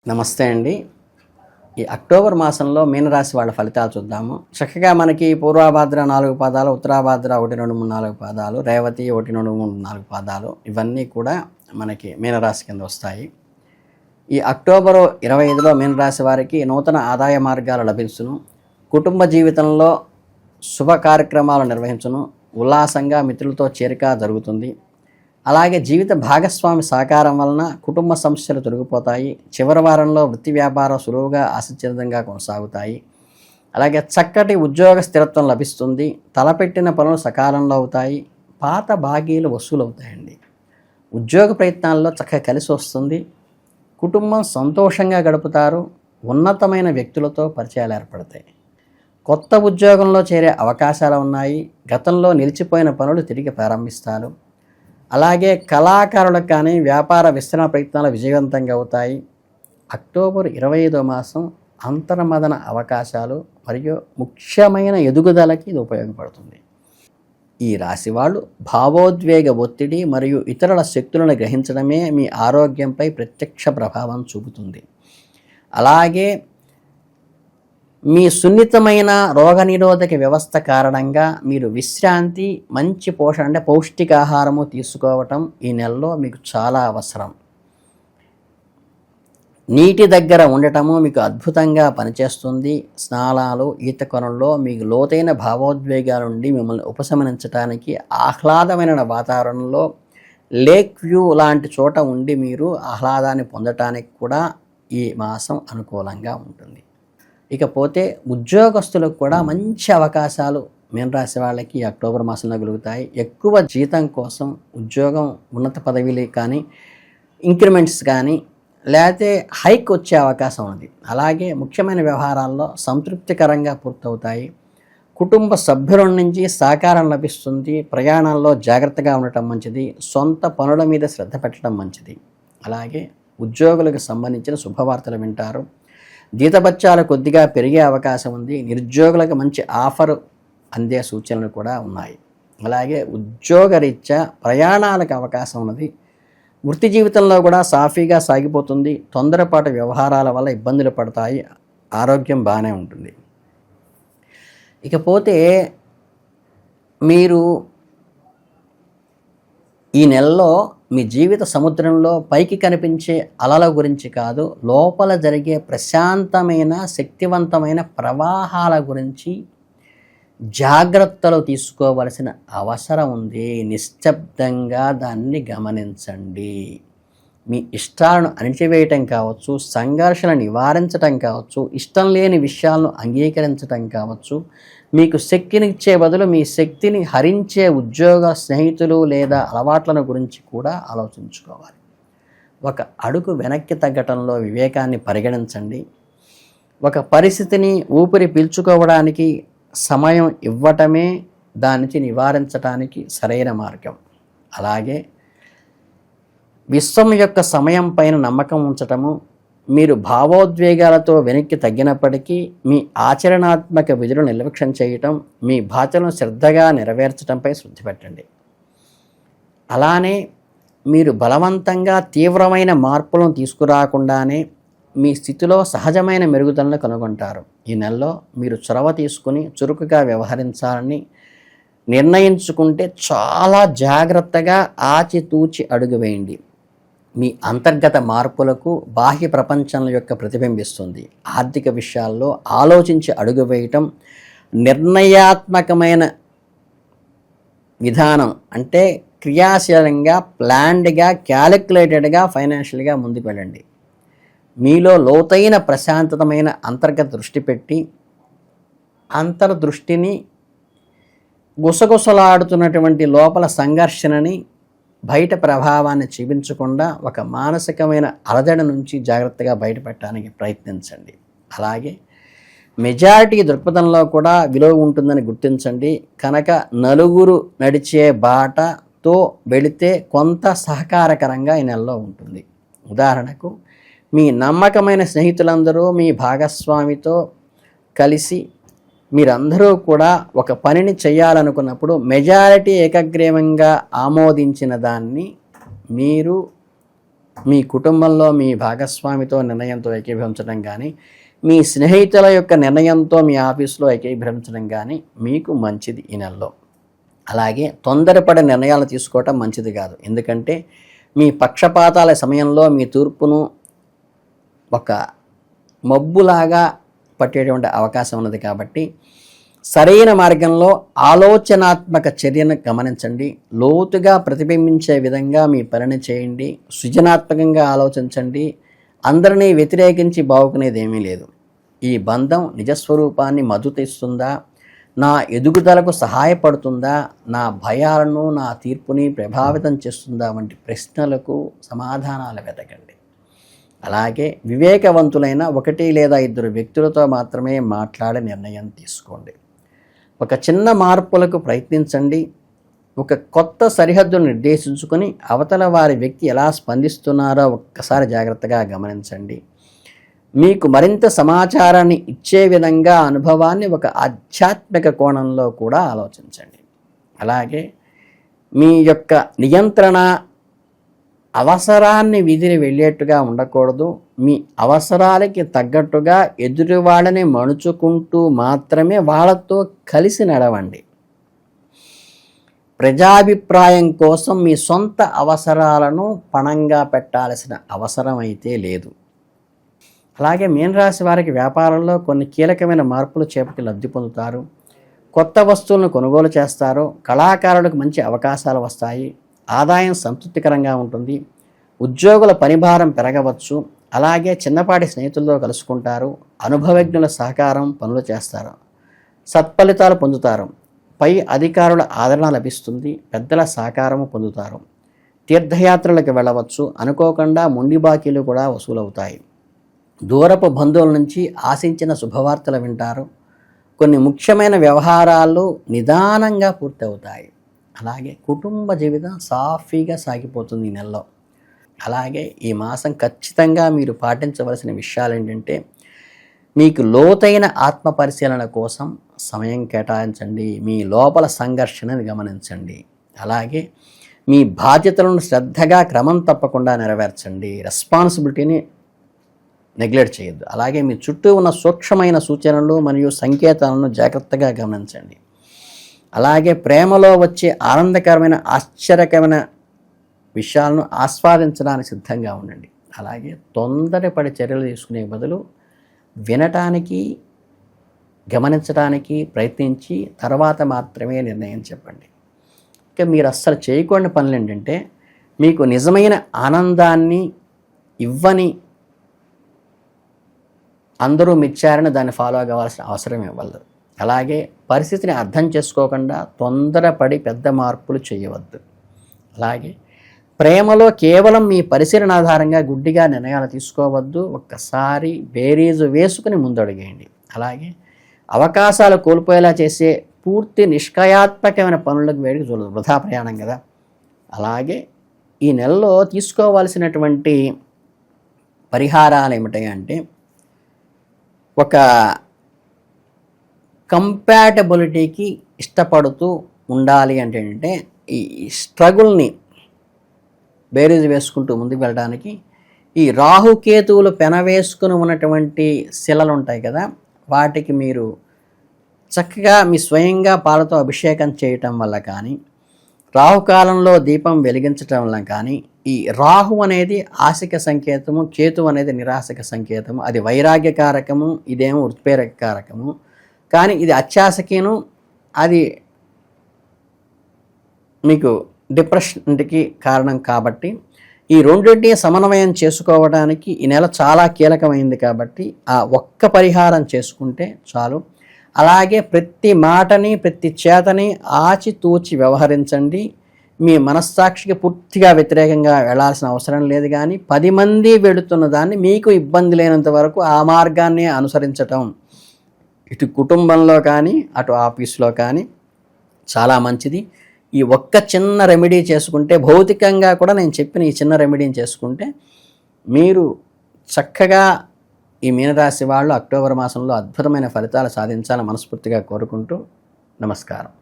నమస్తే అండి. ఈ అక్టోబర్ మాసంలో మీనరాశి వాళ్ళ ఫలితాలు చూద్దాము. చక్కగా మనకి పూర్వాభాద్ర 4 పాదాలు, ఉత్తరాభాద్ర 1, 2, 3, 4 పాదాలు, రేవతి 1, 2, 3, 4 పాదాలు ఇవన్నీ కూడా మనకి మీనరాశి కింద వస్తాయి. ఈ అక్టోబర్ 25లో మీనరాశి వారికి నూతన ఆదాయ మార్గాలు లభించును. కుటుంబ జీవితంలో శుభ కార్యక్రమాలు నిర్వహించును. ఉల్లాసంగా మిత్రులతో చేరిక జరుగుతుంది. అలాగే జీవిత భాగస్వామి సహకారం వలన కుటుంబ సమస్యలు తొలగిపోతాయి. చివరి వారంలో వృత్తి వ్యాపారం సులువుగా ఆశీర్వాదంగా కొనసాగుతాయి. అలాగే చక్కటి ఉద్యోగ స్థిరత్వం లభిస్తుంది. తలపెట్టిన పనులు సకాలంలో అవుతాయి. పాత బాకీలు వసూలు అవుతాయండి. ఉద్యోగ ప్రయత్నాల్లో చక్కగా కలిసి వస్తుంది. కుటుంబం సంతోషంగా గడుపుతారు. ఉన్నతమైన వ్యక్తులతో పరిచయాలు ఏర్పడతాయి. కొత్త ఉద్యోగంలో చేరే అవకాశాలు ఉన్నాయి. గతంలో నిలిచిపోయిన పనులు తిరిగి ప్రారంభిస్తారు. అలాగే కళాకారులకు కానీ వ్యాపార విస్తరణ ప్రయత్నాలు విజయవంతంగా అవుతాయి. అక్టోబర్ 25వ మాసం అంతర్మదన అవకాశాలు మరియు ముఖ్యమైన ఎదుగుదలకి ఇది ఉపయోగపడుతుంది. ఈ రాశి వాళ్ళు భావోద్వేగ ఒత్తిడి మరియు ఇతరుల శక్తులను గ్రహించడమే మీ ఆరోగ్యంపై ప్రత్యక్ష ప్రభావం చూపుతుంది. అలాగే మీ సున్నితమైన రోగనిరోధక వ్యవస్థ కారణంగా మీరు విశ్రాంతి, మంచి పోషణ అంటే పౌష్టికాహారము తీసుకోవటం ఈ నెలలో మీకు చాలా అవసరం. నీటి దగ్గర ఉండటము మీకు అద్భుతంగా పనిచేస్తుంది. స్నానాలు, ఈత కొనల్లో మీకు లోతైన భావోద్వేగాల నుండి మిమ్మల్ని ఉపశమనించడానికి ఆహ్లాదమైన వాతావరణంలో లేక్ వ్యూ లాంటి చోట ఉండి మీరు ఆహ్లాదాన్ని పొందటానికి కూడా ఈ మాసం అనుకూలంగా ఉంటుంది. ఇకపోతే ఉద్యోగస్తులకు కూడా మంచి అవకాశాలు మీనరాశి వాళ్ళకి అక్టోబర్ మాసంలో కలుగుతాయి. ఎక్కువ జీతం కోసం ఉద్యోగం, ఉన్నత పదవిలు కానీ, ఇంక్రిమెంట్స్ కానీ, లేకపోతే హైక్ వచ్చే అవకాశం ఉంది. అలాగే ముఖ్యమైన వ్యవహారాల్లో సంతృప్తికరంగా పూర్తవుతాయి. కుటుంబ సభ్యుల నుంచి సహకారం లభిస్తుంది. ప్రయాణాల్లో జాగ్రత్తగా ఉండటం మంచిది. సొంత పనుల మీద శ్రద్ధ పెట్టడం మంచిది. అలాగే ఉద్యోగులకు సంబంధించిన శుభవార్తలు వింటారు. జీతభత్యాలు కొద్దిగా పెరిగే అవకాశం ఉంది. నిరుద్యోగులకు మంచి ఆఫర్ అందే సూచనలు కూడా ఉన్నాయి. అలాగే ఉద్యోగరీత్యా ప్రయాణాలకు అవకాశం ఉన్నది. వృత్తి జీవితంలో కూడా సాఫీగా సాగిపోతుంది. తొందరపాటు వ్యవహారాల వల్ల ఇబ్బందులు పడతాయి. ఆరోగ్యం బాగానే ఉంటుంది. ఇకపోతే మీరు ఈ నెలలో మీ జీవిత సముద్రంలో పైకి కనిపించే అలల గురించి కాదు, లోపల జరిగే ప్రశాంతమైన, శక్తివంతమైన ప్రవాహాల గురించి జాగ్రత్తలు తీసుకోవలసిన అవసరం ఉంది. నిశ్శబ్దంగా దాన్ని గమనించండి. మీ ఇష్టాలను అణిచివేయటం కావచ్చు, సంఘర్షణ నివారించటం కావచ్చు, ఇష్టం లేని విషయాలను అంగీకరించటం కావచ్చు, మీకు శక్తినిచ్చే బదులు మీ శక్తిని హరించే ఉద్యోగ, స్నేహితులు లేదా అలవాట్లను గురించి కూడా ఆలోచించుకోవాలి. ఒక అడుగు వెనక్కి తగ్గటంలో వివేకాన్ని పరిగణించండి. ఒక పరిస్థితిని ఊపిరి పీల్చుకోవడానికి సమయం ఇవ్వటమే దానికి నివారించడానికి సరైన మార్గం. అలాగే విశ్వం యొక్క సమయం పైన నమ్మకం ఉంచటము, మీరు భావోద్వేగాలతో వెనక్కి తగ్గినప్పటికీ మీ ఆచరణాత్మక విధులను నిర్లక్ష్యం చేయటం, మీ బాధ్యతలను శ్రద్ధగా నెరవేర్చడంపై శ్రద్ధ పెట్టండి. అలానే మీరు బలవంతంగా తీవ్రమైన మార్పులను తీసుకురాకుండానే మీ స్థితిలో సహజమైన మెరుగుదలను కనుగొంటారు. ఈ నెలలో మీరు చొరవ తీసుకుని చురుకుగా వ్యవహరించాలని నిర్ణయించుకుంటే చాలా జాగ్రత్తగా ఆచితూచి అడుగు వేయండి. మీ అంతర్గత మార్పులకు బాహ్య ప్రపంచం యొక్క ప్రతిబింబిస్తుంది. ఆర్థిక విషయాల్లో ఆలోచించి అడుగు వేయటం, నిర్ణయాత్మకమైన విధానం అంటే క్రియాశీలంగా, ప్లాన్డ్గా, క్యాలిక్యులేటెడ్గా ఫైనాన్షియల్గా ముందుకు వెళ్ళండి. మీలో లోతైన ప్రశాంతమైన అంతర్గత దృష్టి పెట్టి అంతర్దృష్టిని గుసగుసలాడుతున్నటువంటి లోపల సంఘర్షణని, బయట ప్రభావాన్ని చూపించకుండా ఒక మానసికమైన అలజడి నుంచి జాగ్రత్తగా బయటపెట్టడానికి ప్రయత్నించండి. అలాగే మెజారిటీ దృక్పథంలో కూడా విలువ ఉంటుందని గుర్తించండి. కనుక నలుగురు నడిచే బాటతో వెళితే కొంత సహకారకరంగా ఈ నెలలో ఉంటుంది. ఉదాహరణకు మీ నమ్మకమైన స్నేహితులందరూ మీ భాగస్వామితో కలిసి మీరందరూ కూడా ఒక పనిని చేయాలనుకున్నప్పుడు మెజారిటీ ఏకగ్రీవంగా ఆమోదించిన దాన్ని మీరు మీ కుటుంబంలో మీ భాగస్వామితో నిర్ణయంతో ఏకీభవించడం కానీ, మీ స్నేహితుల యొక్క నిర్ణయంతో మీ ఆఫీసులో ఏకీభవించడం కానీ మీకు మంచిది ఈ నెలలో. అలాగే తొందరపడే నిర్ణయాలు తీసుకోవటం మంచిది కాదు. ఎందుకంటే మీ పక్షపాతాల సమయంలో మీ తూర్పును ఒక మబ్బులాగా పట్టేటువంటి అవకాశం ఉన్నది. కాబట్టి సరైన మార్గంలో ఆలోచనాత్మక చర్యను గమనించండి. లోతుగా ప్రతిబింబించే విధంగా మీ పనిని చేయండి. సృజనాత్మకంగా ఆలోచించండి. అందరినీ వ్యతిరేకించి బాగుకునేది ఏమీ లేదు. ఈ బంధం నిజస్వరూపాన్ని మద్దతు ఇస్తుందా, నా ఎదుగుదలకు సహాయపడుతుందా, నా భయాలను నా తీర్పుని ప్రభావితం చేస్తుందా వంటి ప్రశ్నలకు సమాధానాలు వెతకండి. అలాగే వివేకవంతులైన 1 లేదా 2 వ్యక్తులతో మాత్రమే మాట్లాడే నిర్ణయం తీసుకోండి. ఒక చిన్న మార్పులకు ప్రయత్నించండి. ఒక కొత్త సరిహద్దును నిర్దేశించుకొని అవతల వారి వ్యక్తి ఎలా స్పందిస్తున్నారో ఒక్కసారి జాగ్రత్తగా గమనించండి. మీకు మరింత సమాచారాన్ని ఇచ్చే విధంగా అనుభవాన్ని ఒక ఆధ్యాత్మిక కోణంలో కూడా ఆలోచించండి. అలాగే మీ యొక్క నియంత్రణ అవసరాన్ని విధిని వెళ్ళేట్టుగా ఉండకూడదు. మీ అవసరాలకి తగ్గట్టుగా ఎదుటి వాళ్ళని మణుచుకుంటూ మాత్రమే వాళ్ళతో కలిసి నడవండి. ప్రజాభిప్రాయం కోసం మీ సొంత అవసరాలను పణంగా పెట్టాల్సిన అవసరం అయితే లేదు. అలాగే మీనరాశి వారికి వ్యాపారంలో కొన్ని కీలకమైన మార్పులు చేపట్టి లబ్ధి పొందుతారు. కొత్త వస్తువులను కొనుగోలు చేస్తారు. కళాకారులకు మంచి అవకాశాలు వస్తాయి. ఆదాయం సంతృప్తికరంగా ఉంటుంది. ఉద్యోగుల పనిభారం పెరగవచ్చు. అలాగే చిన్నపాటి స్నేహితులతో కలుసుకుంటారు. అనుభవజ్ఞుల సహకారం పనులు చేస్తారు. సత్ఫలితాలు పొందుతారు. పై అధికారుల ఆదరణ లభిస్తుంది. పెద్దల సహకారము పొందుతారు. తీర్థయాత్రలకు వెళ్ళవచ్చు. అనుకోకుండా మొండి బాకీలు కూడా వసూలవుతాయి. దూరపు బంధువుల నుంచి ఆశించిన శుభవార్తలు వింటారు. కొన్ని ముఖ్యమైన వ్యవహారాలు నిదానంగా పూర్తవుతాయి. అలాగే కుటుంబ జీవితం సాఫీగా సాగిపోతుంది ఈ నెలలో. అలాగే ఈ మాసం ఖచ్చితంగా మీరు పాటించవలసిన విషయాలు ఏంటంటే, మీకు లోతైన ఆత్మ పరిశీలన కోసం సమయం కేటాయించండి. మీ లోపల సంఘర్షణని గమనించండి. అలాగే మీ బాధ్యతలను శ్రద్ధగా క్రమం తప్పకుండా నెరవేర్చండి. రెస్పాన్సిబిలిటీని నెగ్లెక్ట్ చేయొద్దు. అలాగే మీ చుట్టూ ఉన్న సూక్ష్మమైన సూచనలు మరియు సంకేతాలను జాగ్రత్తగా గమనించండి. అలాగే ప్రేమలో వచ్చే ఆనందకరమైన ఆశ్చర్యకరమైన విషయాలను ఆస్వాదించడానికి సిద్ధంగా ఉండండి. అలాగే తొందరపడి చర్యలు తీసుకునే బదులు వినటానికి, గమనించడానికి ప్రయత్నించి తర్వాత మాత్రమే నిర్ణయం చెప్పండి. ఇక మీరు అస్సలు చేయకూడని పనులు ఏంటంటే, మీకు నిజమైన ఆనందాన్ని ఇవ్వని అందరూ మెచ్చారని దాన్ని ఫాలో కావాల్సిన అవసరం ఇవ్వలేదు. అలాగే పరిస్థితిని అర్థం చేసుకోకుండా తొందరపడి పెద్ద మార్పులు చేయవద్దు. అలాగే ప్రేమలో కేవలం మీ పరిశీలన ఆధారంగా గుడ్డిగా నిర్ణయాలు తీసుకోవద్దు. ఒక్కసారి బేరీజు వేసుకుని ముందడుగేయండి. అలాగే అవకాశాలు కోల్పోయేలా చేసే పూర్తి నిష్క్రియాత్మకమైన పనులకు వేడికి చూడదు, వృధా ప్రయాణం కదా. అలాగే ఈ నెలలో తీసుకోవాల్సినటువంటి పరిహారాలు ఏమిటంటే, ఒక కంపాటబిలిటీకి ఇష్టపడుతూ ఉండాలి అంటే ఏంటంటే, ఈ స్ట్రగుల్ని బేరీజు వేసుకుంటూ ముందుకు వెళ్ళడానికి ఈ రాహుకేతువులు పెనవేసుకుని ఉన్నటువంటి శిలలు ఉంటాయి కదా, వాటికి మీరు చక్కగా మీ స్వయంగా పాలతో అభిషేకం చేయటం వల్ల కానీ, రాహుకాలంలో దీపం వెలిగించటం వల్ల కానీ, ఈ రాహు అనేది ఆశిక సంకేతము, కేతు అనేది నిరాశక సంకేతము. అది వైరాగ్యకారకము, ఇదేమో ఉత్ప్రేరకారకము. కానీ ఇది అత్యాశకిను, అది మీకు డిప్రెషన్కి కారణం. కాబట్టి ఈ రెండింటిని సమన్వయం చేసుకోవడానికి ఈ నెల చాలా కీలకమైంది. కాబట్టి ఆ ఒక్క పరిహారం చేసుకుంటే చాలు. అలాగే ప్రతి మాటని, ప్రతి చేతని ఆచితూచి వ్యవహరించండి. మీ మనస్సాక్షికి పూర్తిగా వ్యతిరేకంగా వెళ్లాల్సిన అవసరం లేదు. కానీ 10 మంది వెళుతున్న దాన్ని మీకు ఇబ్బంది లేనంత వరకు ఆ మార్గాన్ని అనుసరించటం ఇటు కుటుంబంలో కానీ అటు ఆఫీసులో కానీ చాలా మంచిది. ఈ ఒక్క చిన్న రెమెడీ చేసుకుంటే, భౌతికంగా కూడా నేను చెప్పిన ఈ చిన్న రెమెడీని చేసుకుంటే మీరు చక్కగా ఈ మీనరాశి వాళ్ళు అక్టోబర్ మాసంలో అద్భుతమైన ఫలితాలు సాధించాలని మనస్ఫూర్తిగా కోరుకుంటూ నమస్కారం.